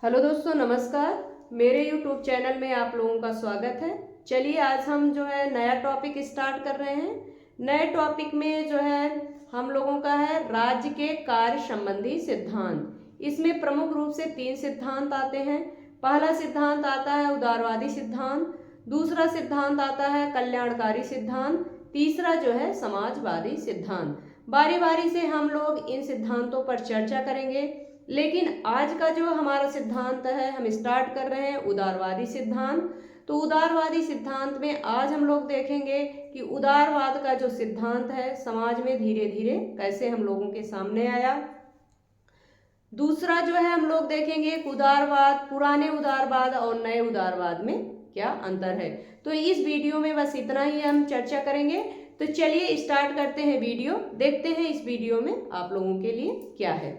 Hello दोस्तों, नमस्कार। मेरे YouTube चैनल में आप लोगों का स्वागत है। चलिए आज हम जो है नया टॉपिक स्टार्ट कर रहे हैं। नए टॉपिक में जो है हम लोगों का है राज्य के कार्य संबंधी सिद्धांत। इसमें प्रमुख रूप से 3 सिद्धांत आते हैं। पहला सिद्धांत आता है उदारवादी सिद्धांत, दूसरा सिद्धांत आता है कल्याणकारी सिद्धांत, तीसरा जो है समाजवादी सिद्धांत। बारी बारी से हम लोग इन सिद्धांतों पर चर्चा करेंगे। लेकिन आज का जो हमारा सिद्धांत है, हम स्टार्ट कर रहे हैं उदारवादी सिद्धांत। तो उदारवादी सिद्धांत में आज हम लोग देखेंगे कि उदारवाद का जो सिद्धांत है समाज में धीरे धीरे कैसे हम लोगों के सामने आया। दूसरा जो है हम लोग देखेंगे उदारवाद, पुराने उदारवाद और नए उदारवाद में क्या अंतर है। तो इस वीडियो में बस इतना ही हम चर्चा करेंगे। तो चलिए स्टार्ट करते हैं वीडियो, देखते हैं इस वीडियो में आप लोगों के लिए क्या है।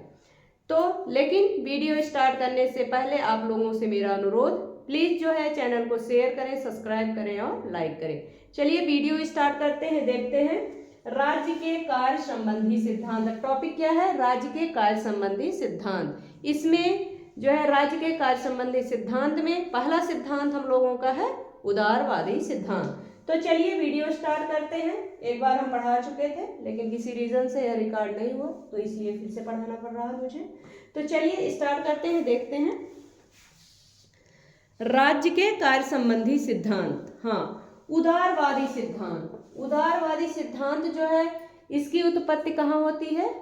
तो लेकिन वीडियो स्टार्ट करने से पहले आप लोगों से मेरा अनुरोध, प्लीज जो है चैनल को शेयर करें, सब्सक्राइब करें और लाइक करें। चलिए वीडियो स्टार्ट करते हैं, देखते हैं राज्य के कार्य संबंधी सिद्धांत। टॉपिक क्या है? राज्य के कार्य संबंधी सिद्धांत। इसमें जो है राज्य के कार्य संबंधी सिद्धांत में पहला सिद्धांत हम लोगों का है उदारवादी सिद्धांत। तो चलिए वीडियो स्टार्ट करते हैं। एक बार हम पढ़ा चुके थे लेकिन किसी रीजन से यह रिकॉर्ड नहीं हुआ, तो इसलिए फिर से पढ़ाना पड़ रहा है मुझे। तो चलिए स्टार्ट करते हैं, देखते हैं राज्य के कार्य संबंधी सिद्धांत। हाँ, उदारवादी सिद्धांत। उदारवादी सिद्धांत जो है इसकी उत्पत्ति कहाँ होती है?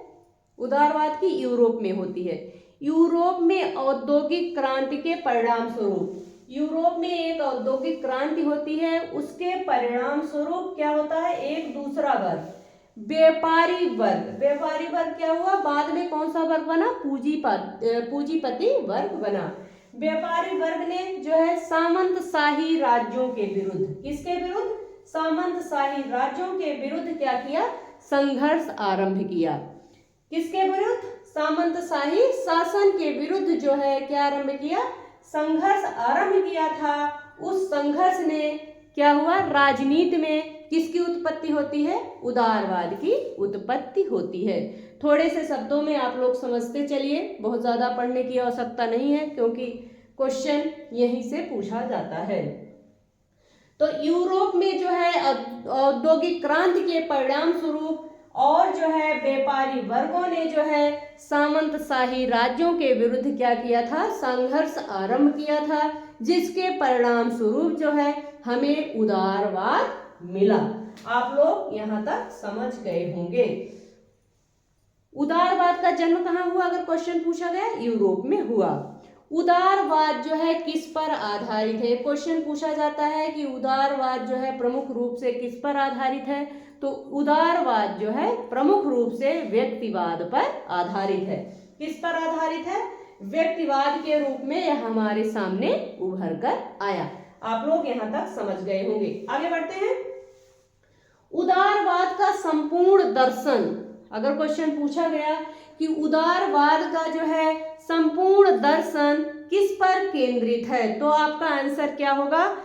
उदारवाद की यूरोप में होती है। यूरोप में औद्योगिक क्रांति के परिणाम स्वरूप, यूरोप में एक औद्योगिक क्रांति होती है, उसके परिणाम स्वरूप क्या होता है? एक दूसरा वर्ग, व्यापारी वर्ग। व्यापारी वर्ग क्या हुआ? बाद में कौन सा वर्ग बना? पूंजीपति वर्ग बना। व्यापारी वर्ग ने जो है सामंतशाही राज्यों के विरुद्ध, किसके विरुद्ध? सामंतशाही राज्यों के विरुद्ध क्या किया? संघर्ष आरंभ किया। किसके विरुद्ध? सामंतशाही शासन के विरुद्ध जो है क्या आरंभ किया? संघर्ष आरंभ किया था। उस संघर्ष ने क्या हुआ? राजनीति में किसकी उत्पत्ति होती है? उदारवाद की उत्पत्ति होती है। थोड़े से शब्दों में आप लोग समझते चलिए, बहुत ज्यादा पढ़ने की आवश्यकता नहीं है क्योंकि क्वेश्चन यहीं से पूछा जाता है। तो यूरोप में जो है औद्योगिक क्रांति के परिणाम स्वरूप और जो है व्यापारी वर्गों ने जो है सामंतशाही राज्यों के विरुद्ध क्या किया था? संघर्ष आरंभ किया था, जिसके परिणाम स्वरूप जो है हमें उदारवाद मिला। आप लोग यहां तक समझ गए होंगे। उदारवाद का जन्म कहाँ हुआ अगर क्वेश्चन पूछा गया? यूरोप में हुआ। उदारवाद जो है किस पर आधारित है? क्वेश्चन पूछा जाता है कि उदारवाद जो है प्रमुख रूप से किस पर आधारित है? तो उदारवाद जो है प्रमुख रूप से व्यक्तिवाद पर आधारित है। किस पर आधारित है? व्यक्तिवाद के रूप में यह हमारे सामने उभर कर आया। आप लोग यहां तक समझ गए होंगे। आगे बढ़ते हैं। उदारवाद का संपूर्ण दर्शन, अगर क्वेश्चन पूछा गया कि उदारवाद का जो है संपूर्ण दर्शन किस पर केंद्रित है, तो आपका आंसर क्या होगा?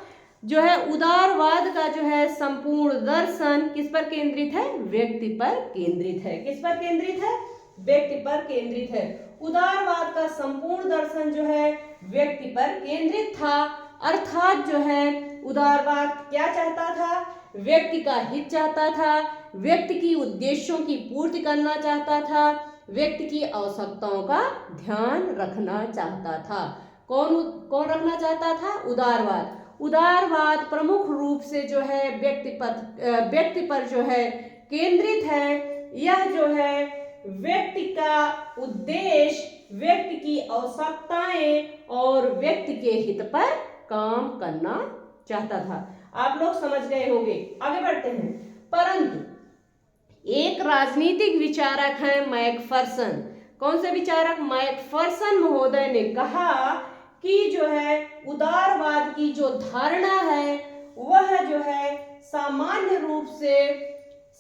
जो है उदारवाद का जो है संपूर्ण दर्शन किस पर केंद्रित है? व्यक्ति पर केंद्रित है। किस पर केंद्रित है? व्यक्ति पर केंद्रित है। उदारवाद का संपूर्ण दर्शन जो है व्यक्ति पर केंद्रित था। अर्थात जो है उदारवाद क्या चाहता था? व्यक्ति का हित चाहता था, व्यक्ति की उद्देश्यों की पूर्ति करना चाहता था, व्यक्ति की आवश्यकताओं का ध्यान रखना चाहता था। कौन रखना चाहता था? उदारवाद। उदारवाद प्रमुख रूप से जो है व्यक्ति पर जो है केंद्रित है। यह जो है व्यक्ति का उद्देश्य, व्यक्ति की आवश्यकताएं और व्यक्ति के हित पर काम करना चाहता था। आप लोग समझ गए होंगे। आगे बढ़ते हैं। परंतु एक राजनीतिक विचारक है मैकफर्सन। कौन से विचारक? मैकफर्सन महोदय ने कहा कि जो है उदारवाद की जो धारणा है वह जो है सामान्य रूप से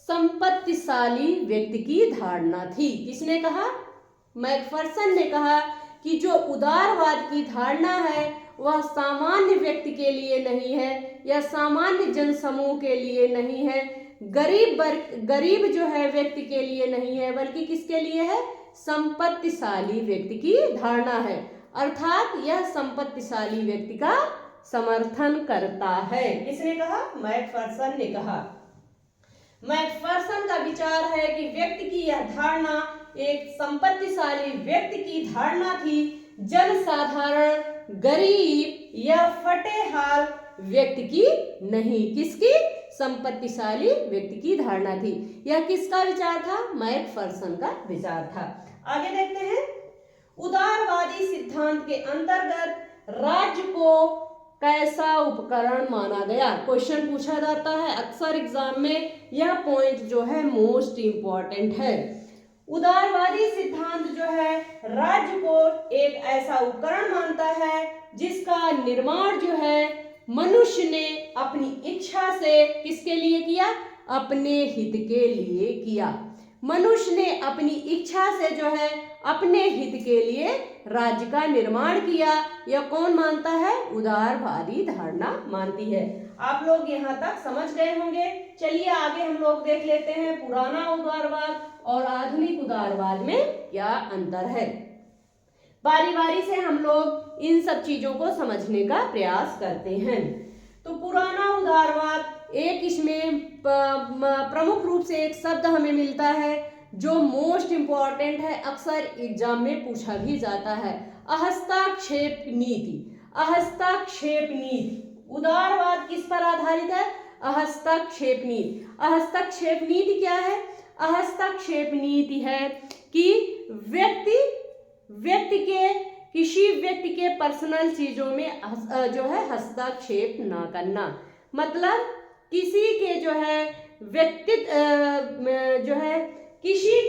संपत्तिशाली व्यक्ति की धारणा थी। किसने कहा? मैकफर्सन ने कहा कि जो उदारवाद की धारणा है वह सामान्य व्यक्ति के लिए नहीं है या सामान्य जनसमूह के लिए नहीं है, गरीब जो है व्यक्ति के लिए नहीं है, बल्कि किसके लिए है? संपत्तिशाली व्यक्ति की धारणा है। अर्थात यह संपत्तिशाली व्यक्ति का समर्थन करता है। किसने कहा? मैकफर्सन ने कहा। मैकफर्सन का विचार है कि व्यक्ति की यह धारणा एक संपत्तिशाली व्यक्ति की धारणा थी, जनसाधारण, गरीब या फटेहाल व्यक्ति की नहीं। किसकी? संपत्तिशाली व्यक्ति की धारणा थी। यह किसका विचार था? मैकफर्सन का विचार था। आगे देखते हैं। उदारवादी सिद्धांत के अंतर्गत राज्य को कैसा उपकरण माना गया? क्वेश्चन पूछा जाता है अक्सर एग्जाम में, यह पॉइंट जो है मोस्ट इंपॉर्टेंट है। उदारवादी सिद्धांत जो है राज्य को एक ऐसा उपकरण मानता है जिसका निर्माण जो है मनुष्य ने अपनी इच्छा से किसके लिए किया? अपने हित के लिए किया। मनुष्य ने अपनी इच्छा से जो है अपने हित के लिए राज्य का निर्माण किया। यह कौन मानता है? उदारवादी धारणा मानती है। आप लोग यहाँ तक समझ गए होंगे। चलिए आगे हम लोग देख लेते हैं पुराना उदारवाद और आधुनिक उदारवाद में क्या अंतर है। बारी बारी से हम लोग इन सब चीजों को समझने का प्रयास करते हैं। तो पुराना उदारवाद, एक इसमें प्रमुख रूप से एक शब्द हमें मिलता है जो मोस्ट इंपॉर्टेंट है, अक्सर एग्जाम में पूछा भी जाता है, अहस्ताक्षेप नीति। अहस्ताक्षेप नीति, उदारवाद किस पर आधारित है? अहस्ताक्षेप नीति। अहस्ताक्षेप नीति क्या है? अहस्ताक्षेप नीति है कि किसी व्यक्ति के पर्सनल चीजों में जो है हस्तक्षेप ना करना। मतलब किसी के जो है व्यक्तित्व जो है किसी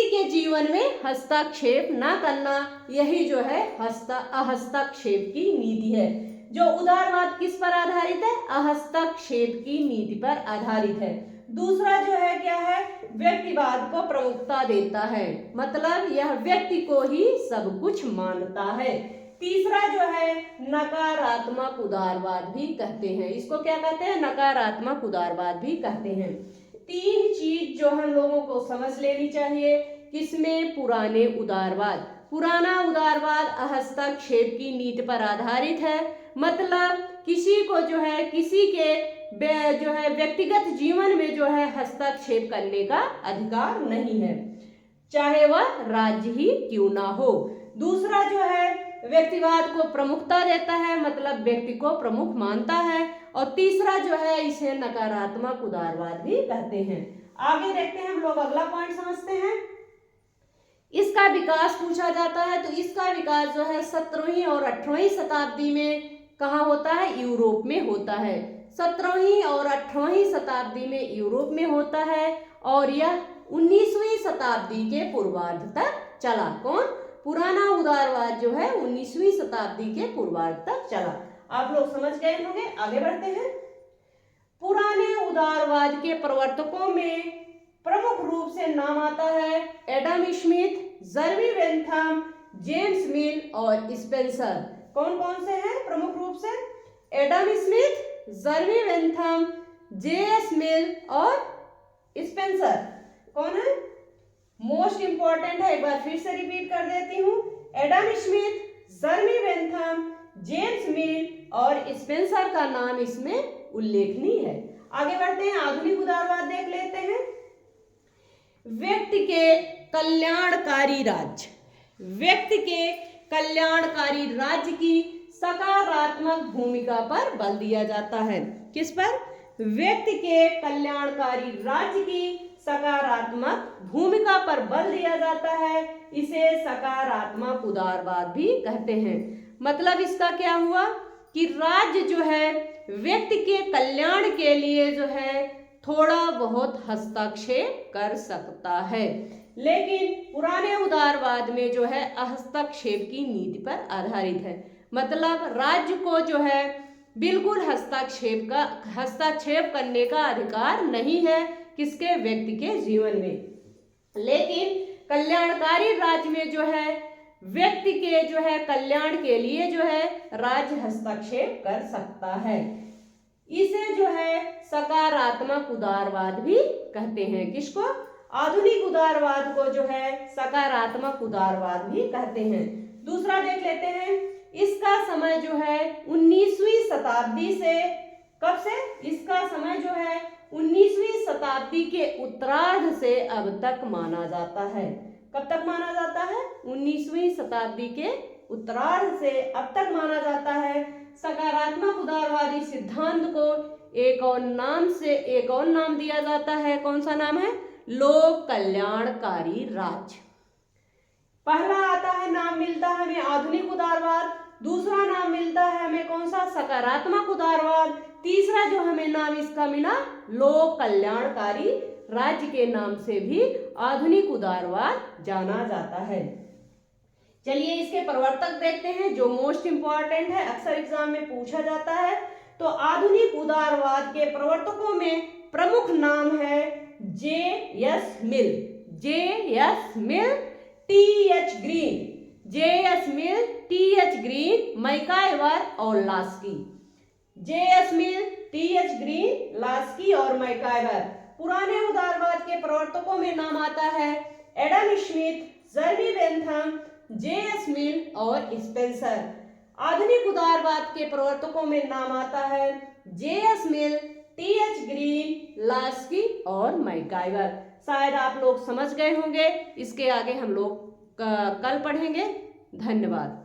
के जीवन में हस्तक्षेप ना करना, यही जो है अहस्तक्षेप की नीति है। जो उदारवाद किस पर आधारित है? अहस्तक्षेप की नीति पर आधारित है। दूसरा जो है क्या है? व्यक्तिवाद को प्रमुखता देता है, मतलब यह व्यक्ति को ही सब कुछ मानता है। तीसरा जो है नकारात्मक उदारवाद भी कहते हैं। इसको क्या कहते हैं? नकारात्मक उदारवाद भी कहते हैं। तीन चीज जो हम लोगों को समझ लेनी चाहिए। किसमें? पुराने उदारवाद। पुराना उदारवाद हस्तक्षेप की नीति पर आधारित है, मतलब किसी को जो है किसी के जो है व्यक्तिगत जीवन में जो है हस्तक्षेप करने का अधिकार नहीं है, चाहे वह राज्य ही क्यों ना हो। दूसरा जो है व्यक्तिवाद को प्रमुखता देता है, मतलब व्यक्ति को प्रमुख मानता है। और तीसरा जो है इसे नकारात्मक उदारवाद भी कहते हैं। आगे देखते हैं हम लोग, अगला पॉइंट समझते हैं। इसका विकास पूछा जाता है, तो इसका विकास जो है 17वीं और 18वीं शताब्दी में कहाँ होता है? यूरोप में होता है। 17वीं और 18वीं शताब्दी में यूरोप में होता है और यह 19वीं शताब्दी के पूर्वार्ध तक चला। कौन? पुराना उदारवाद जो है 19वीं शताब्दी के पूर्वार्ध तक चला। आप लोग समझ गए होंगे। आगे बढ़ते हैं। पुराने उदारवाद के प्रवर्तकों में प्रमुख रूप से नाम आता है Adam Smith, Jeremy Bentham, James मिल और स्पेंसर। कौन कौन से हैं प्रमुख रूप से? Adam Smith, Jeremy Bentham, JS मिल और स्पेंसर। कौन है? मोस्ट इंपॉर्टेंट है, एक बार फिर से रिपीट कर देती हूँ। Adam Smith, Jeremy Bentham, James मिल और स्पेंसर का नाम इसमें उल्लेखनीय है। आगे बढ़ते हैं, आधुनिक उदारवाद देख लेते हैं। व्यक्ति के कल्याणकारी राज्य, व्यक्ति के कल्याणकारी राज्य की सकारात्मक भूमिका पर बल दिया जाता है। किस पर? व्यक्ति के कल्याणकारी राज्य की सकारात्मक भूमिका पर बल दिया जाता है। इसे सकारात्मक उदारवाद भी कहते हैं। मतलब इसका क्या हुआ कि राज्य जो है व्यक्ति के कल्याण के लिए जो है थोड़ा बहुत हस्तक्षेप कर सकता है, लेकिन पुराने उदारवाद में जो है हस्तक्षेप की नीति पर आधारित है। मतलब राज्य को जो है बिल्कुल हस्तक्षेप करने का अधिकार नहीं है किसके? व्यक्ति के जीवन में। लेकिन कल्याणकारी राज्य में जो है व्यक्ति के जो है कल्याण के लिए जो है राज्य हस्तक्षेप कर सकता है। इसे जो है सकारात्मक उदारवाद भी कहते हैं। किसको? आधुनिक उदारवाद को जो है सकारात्मक उदारवाद भी कहते हैं। दूसरा देख लेते हैं, इसका समय जो है 19वीं शताब्दी से, कब से, इसका समय जो है 19वीं शताब्दी के उत्तरार्ध से अब तक माना जाता है। कब तक माना जाता है? 19वीं शताब्दी के उत्तरार्ध से अब तक माना जाता है। सकारात्मक उदारवादी सिद्धांत को एक और नाम दिया जाता है। कौन सा नाम है? लोक कल्याणकारी राज्य। पहला आता है, नाम मिलता है हमें आधुनिक उदारवाद। दूसरा नाम मिलता है हमें कौन सा? सकारात्मक उदारवाद। तीसरा जो हमें नाम इसका मिला, लोक कल्याणकारी राज्य के नाम से भी आधुनिक उदारवाद जाना जाता है। चलिए इसके प्रवर्तक देखते हैं, जो मोस्ट इंपॉर्टेंट है, अक्सर एग्जाम में पूछा जाता है। तो आधुनिक उदारवाद के प्रवर्तकों में प्रमुख नाम है J S. Mill, J S. Mill, T H. Green, J S. Mill, T H. Green, MacIver और Laski. J S. Mill, T H. Green, Laski और मैकाइवर। पुराने उदारवाद के प्रवर्तकों में नाम आता है Adam Smith, Jeremy Bentham, J S. Mill और स्पेंसर। आधुनिक उदारवाद के प्रवर्तकों में नाम आता है J S. Mill, T H. Green, Laski और मैकाइवर। शायद आप लोग समझ गए होंगे। इसके आगे हम लोग कल पढ़ेंगे। धन्यवाद।